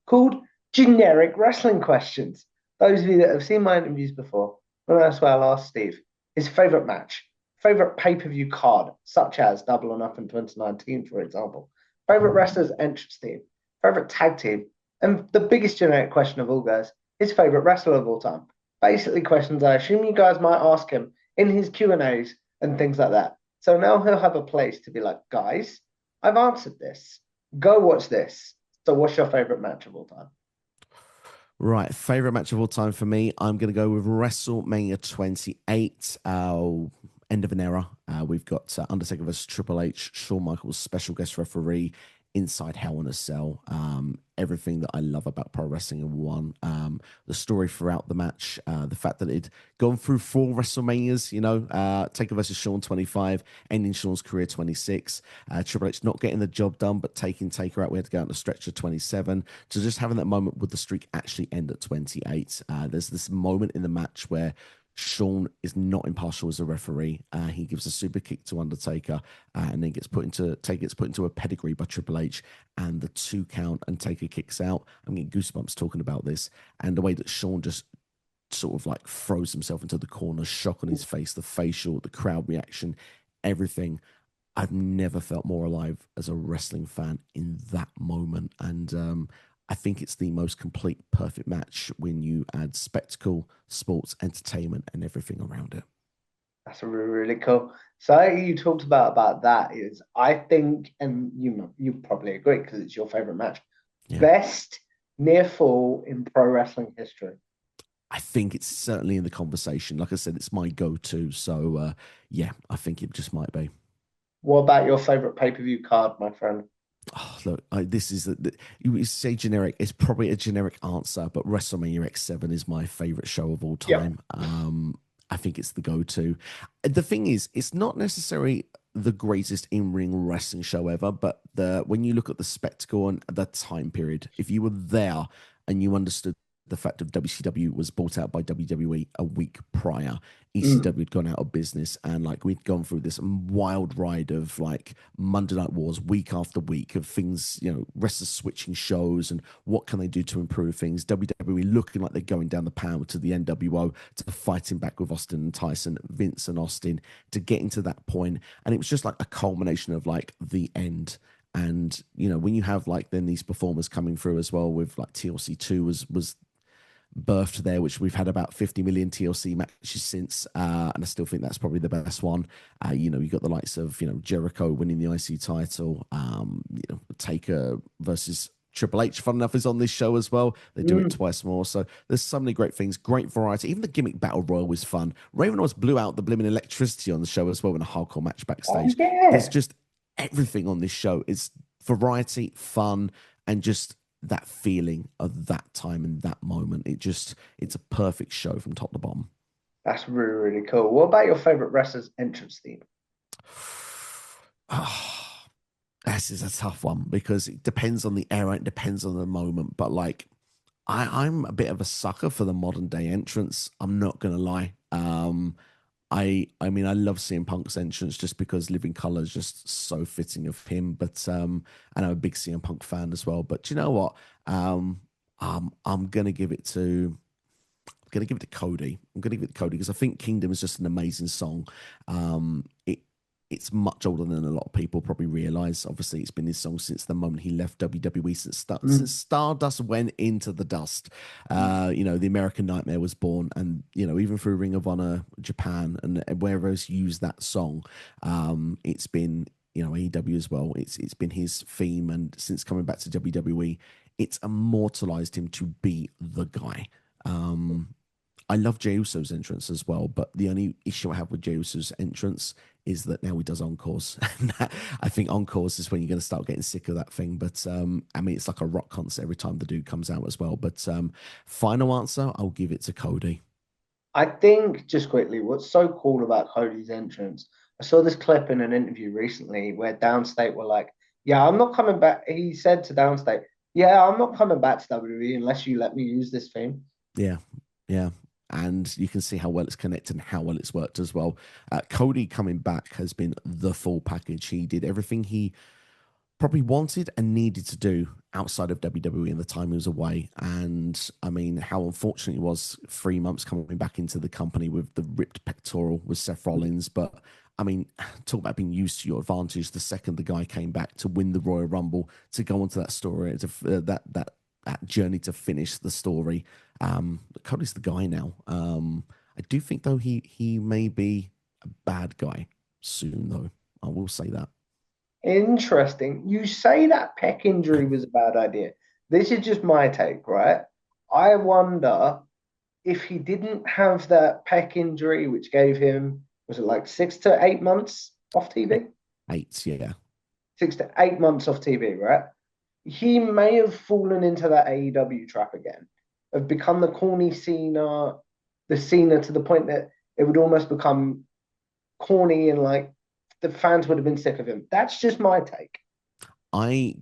called Generic Wrestling Questions. Those of you that have seen my interviews before, when I swear I'll ask Steve his favorite match, favorite pay-per-view card, such as Double or Nothing 2019, for example, favorite wrestler's entrance theme, favorite tag team, and the biggest generic question of all, guys, his favorite wrestler of all time. Basically, questions I assume you guys might ask him in his Q&As and things like that. So now he'll have a place to be like, guys, I've answered this. Go watch this. So, what's your favorite match of all time? Right, favorite match of all time for me. I'm going to go with WrestleMania 28. End of an era. We've got Undertaker versus Triple H, Shawn Michaels, special guest referee, inside Hell in a Cell. Everything that I love about pro wrestling in one. The story throughout the match, the fact that it'd gone through 4 WrestleManias, Taker versus Shawn 25, ending Shawn's career 26. Triple H not getting the job done, but taking Taker out. We had to go out on a stretcher 27. So just having that moment with the streak actually end at 28. There's this moment in the match where Shawn is not impartial as a referee. He gives a super kick to Undertaker, and then gets put into a pedigree by Triple H, and the 2 count, and Taker kicks out. I'm getting goosebumps talking about this, and the way that Shawn just sort of like throws himself into the corner, shock on his face, the facial, the crowd reaction, everything. I've never felt more alive as a wrestling fan in that moment, and I think it's the most complete, perfect match when you add spectacle, sports, entertainment, and everything around it. That's really, really cool. So you talked about that is I think, and you probably agree because it's your favorite match, Yeah. best near fall in pro wrestling history. I think it's certainly in the conversation. Like I said, it's my go-to. So, yeah, I think it just might be. What about your favorite pay-per-view card, my friend? Oh, look, this is you say generic. It's probably a generic answer, but WrestleMania X7 is my favorite show of all Yeah. time. I think it's the go-to. The thing is, it's not necessarily the greatest in-ring wrestling show ever, but when you look at the spectacle and the time period, if you were there and you understood the fact of WCW was bought out by WWE a week prior, ECW had gone out of business, and like we'd gone through this wild ride of like Monday Night Wars week after week of things, wrestlers switching shows and what can they do to improve things. WWE looking like they're going down the pound to the NWO, to fighting back with Austin and Tyson, Vince and Austin, to getting to that point. And it was just like a culmination of like the end. And when you have like then these performers coming through as well, with like TLC 2 was birthed there, which we've had about 50 million TLC matches since, and I still think that's probably the best one. You got the likes of Jericho winning the IC title, Taker versus Triple H, fun enough, is on this show as well. They do it Mm. twice more. So there's so many great things, great variety. Even the gimmick battle royal was fun. Raven always blew out the blimmin' electricity on the show as well in a hardcore match Oh backstage. There's yeah. just everything on this show. It's variety, fun, and just that feeling of that time and that moment. It's a perfect show from top to bottom. That's really, really cool. What about your favorite wrestler's entrance theme? Oh, this is a tough one because it depends on the era, it depends on the moment. But like, I'm a bit of a sucker for the modern day entrance. I'm not gonna lie. I mean I love CM Punk's entrance just because Living Color is just so fitting of him. But and I'm a big CM Punk fan as well. But do you know what? I'm gonna give it to Cody. I'm gonna give it to Cody because I think Kingdom is just an amazing song. It's much older than a lot of people probably realize. Obviously, it's been his song since the moment he left WWE, since Mm. Stardust went into the dust. The American Nightmare was born, and even through Ring of Honor Japan and wherever else used that song, it's been AEW as well. It's been his theme, and since coming back to WWE, it's immortalized him to be the guy. I love Jey Uso's entrance as well, but the only issue I have with Jey Uso's entrance is that now he does encores. I think encores is when you're going to start getting sick of that thing. But I mean, it's like a rock concert every time the dude comes out as well. But final answer, I'll give it to Cody. I think just quickly, what's so cool about Cody's entrance? I saw this clip in an interview recently where Downstate were like, "Yeah, I'm not coming back." He said to Downstate, "Yeah, I'm not coming back to WWE unless you let me use this theme." Yeah, yeah. And you can see how well it's connected and how well it's worked as well. Cody coming back has been the full package. He did everything he probably wanted and needed to do outside of WWE in the time he was away. And I mean, how unfortunate it was 3 months coming back into the company with the ripped pectoral with Seth Rollins. But I mean, talk about being used to your advantage. The second the guy came back to win the Royal Rumble, to go onto that story, to that journey to finish the story. Cody's the guy now. I do think though he may be a bad guy soon though. I will say that. Interesting. You say that pec injury was a bad idea. This is just my take, right? I wonder if he didn't have that pec injury, which gave him, was it like 6 to 8 months off Eh, TV? 8, yeah. 6 to 8 months off TV, right? He may have fallen into that AEW trap again, have become the corny Cena, the Cena to the point that it would almost become corny and like the fans would have been sick of him. That's just my take. I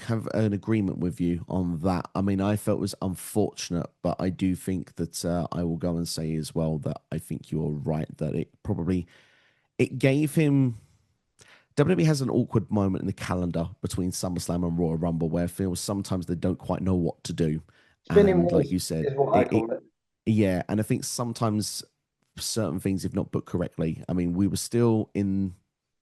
have an agreement with you on that. I mean, I felt it was unfortunate, but I do think that I will go and say as well that I think you're right that it gave him. WWE has an awkward moment in the calendar between SummerSlam and Royal Rumble where it feels sometimes they don't quite know what to do, Spinning and like wheels you said, is what I call it. yeah, and I think sometimes certain things, if not booked correctly. I mean, we were still in.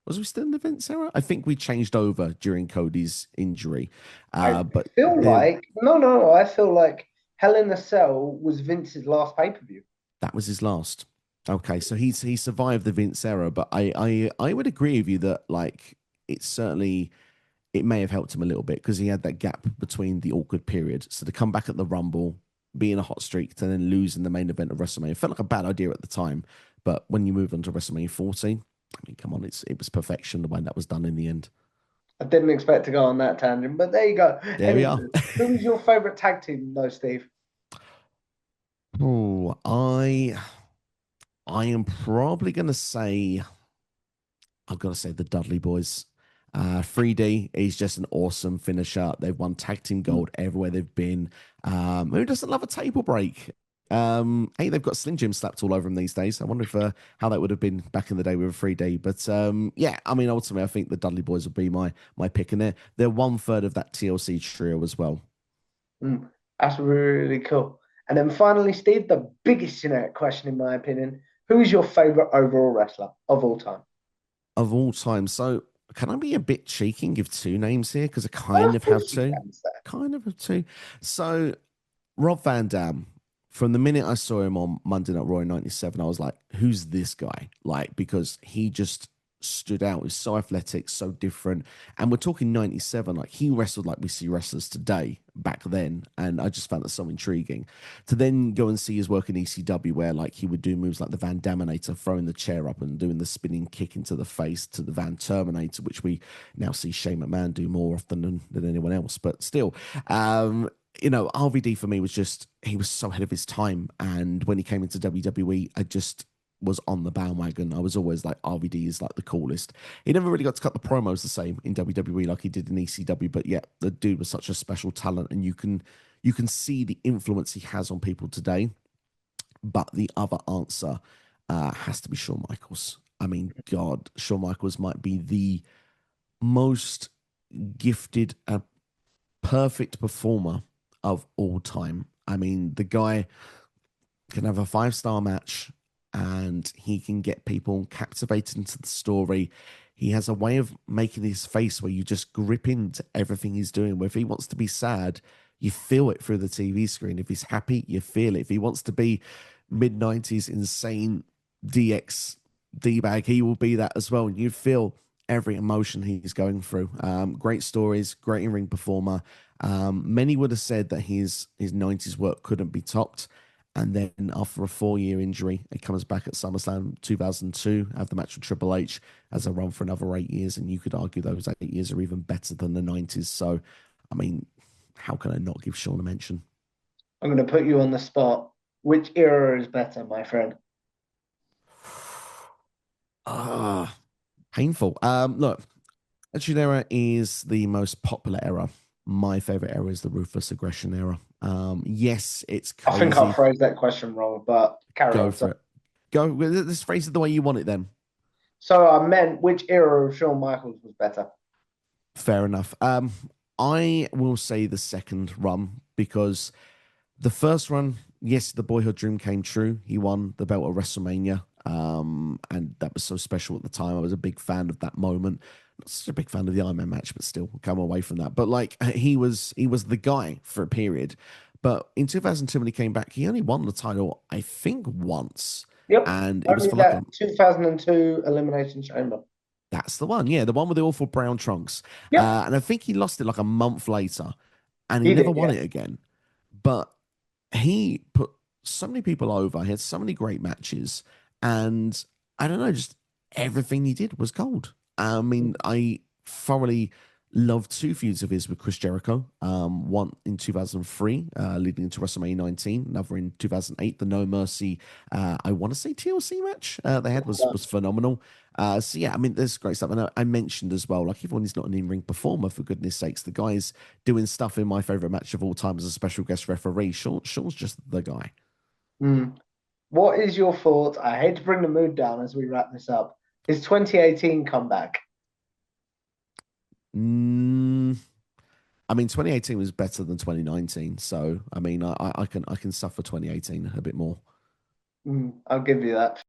Was we still in the Vince era? I think we changed over during Cody's injury, I but feel there like no, I feel like Hell in a Cell was Vince's last pay-per-view. that was his last. Okay, so he survived the Vince era, but I would agree with you that like it certainly it may have helped him a little bit because he had that gap between the awkward period. So to come back at the Rumble, be in a hot streak, to then lose in the main event of WrestleMania felt like a bad idea at the time. But when you move on to WrestleMania 40, I mean, come on, it was perfection the way that was done in the end. I didn't expect to go on that tangent, but there you go. There we Anyway, are. who's your favorite tag team, though, Steve? Oh, I am probably gonna say I've got to say the Dudley Boys. 3D is just an awesome finisher. They've won tag team gold everywhere they've been. Who doesn't love a table break? Hey, they've got Slim Jim slapped all over them these days. I wonder if how that would have been back in the day with a 3D. But yeah, I mean, ultimately, I think the Dudley Boys would be my pick, and they're one third of that TLC trio as well. That's really cool. And then finally, Steve, the biggest generic question, in my opinion: who's your favorite overall wrestler of all time? Of all time. So can I be a bit cheeky and give two names here? Because I Of kind of have course you to. can, sir. Kind of have to. So Rob Van Dam, from the minute I saw him on Monday Night Raw in '97, I was like, who's this guy? Like, because he just stood out. He's so athletic, so different. And we're talking '97, like he wrestled like we see wrestlers today back then. And I just found that so intriguing. To then go and see his work in ECW, where like he would do moves like the Van Daminator, throwing the chair up and doing the spinning kick into the face to the Van Terminator, which we now see Shane McMahon do more often than anyone else. But still, RVD for me was just he was so ahead of his time. And when he came into WWE, I just was on the bandwagon. I was always like RVD is like the coolest. He never really got to cut the promos the same in WWE like he did in ECW, but yeah, the dude was such a special talent, and you can see the influence he has on people today. But the other answer has to be Shawn Michaels. I mean, God, Shawn Michaels might be the most gifted, perfect performer of all time. I mean, the guy can have a 5-star match and he can get people captivated into the story. He has a way of making his face where you just grip into everything he's doing. Where if he wants to be sad, you feel it through the TV screen. If he's happy, you feel it. If he wants to be mid 90s insane DX D bag, he will be that as well. And you feel every emotion he's going through. Great stories, great in ring performer. Many would have said that his 90s work couldn't be topped. And then after a 4-year injury, he comes back at SummerSlam 2002, have the match with Triple H as a run for another 8 years. And you could argue those 8 years are even better than the 90s. So, I mean, how can I not give Sean a mention? I'm going to put you on the spot. Which era is better, my friend? Ah, painful. Look, Attitude Era is the most popular era. My favorite era is the Ruthless Aggression era. Yes, it's I think I crazy. phrased that question wrong, but carry Go on. So, for it. Go. Let's phrase it the way you want it then. so I meant which era of Shawn Michaels was better? Fair enough. I will say the second run because the first run, yes, the boyhood dream came true. He won the belt at WrestleMania. And that was so special at the time. I was a big fan of that moment. Not such a big fan of the Iron Man match, but still come away from that. But like he was the guy for a period. But in 2002, when he came back, he only won the title, I think, once. Yep. And it was Only for like that a 2002 Elimination Chamber. that's the one, yeah, the one with the awful brown trunks. Yep. And I think he lost it like a month later, and he He never did, won yeah. it again. But he put so many people over. He had so many great matches, and I don't know, just everything he did was gold. I mean, I thoroughly loved two feuds of his with Chris Jericho. One in 2003, leading into WrestleMania 19. Another in 2008, the No Mercy. I want to say TLC match they had was phenomenal. So yeah, I mean, there's great stuff. And I mentioned as well, like even when he's not an in-ring performer, for goodness sakes, the guy's doing stuff in my favorite match of all time as a special guest referee. Sean's just the guy. Mm. What is your thought? I hate to bring the mood down as we wrap this up. His 2018 comeback. Mm, I mean, 2018 was better than 2019, so I mean, I can suffer 2018 a bit more. I'll give you that.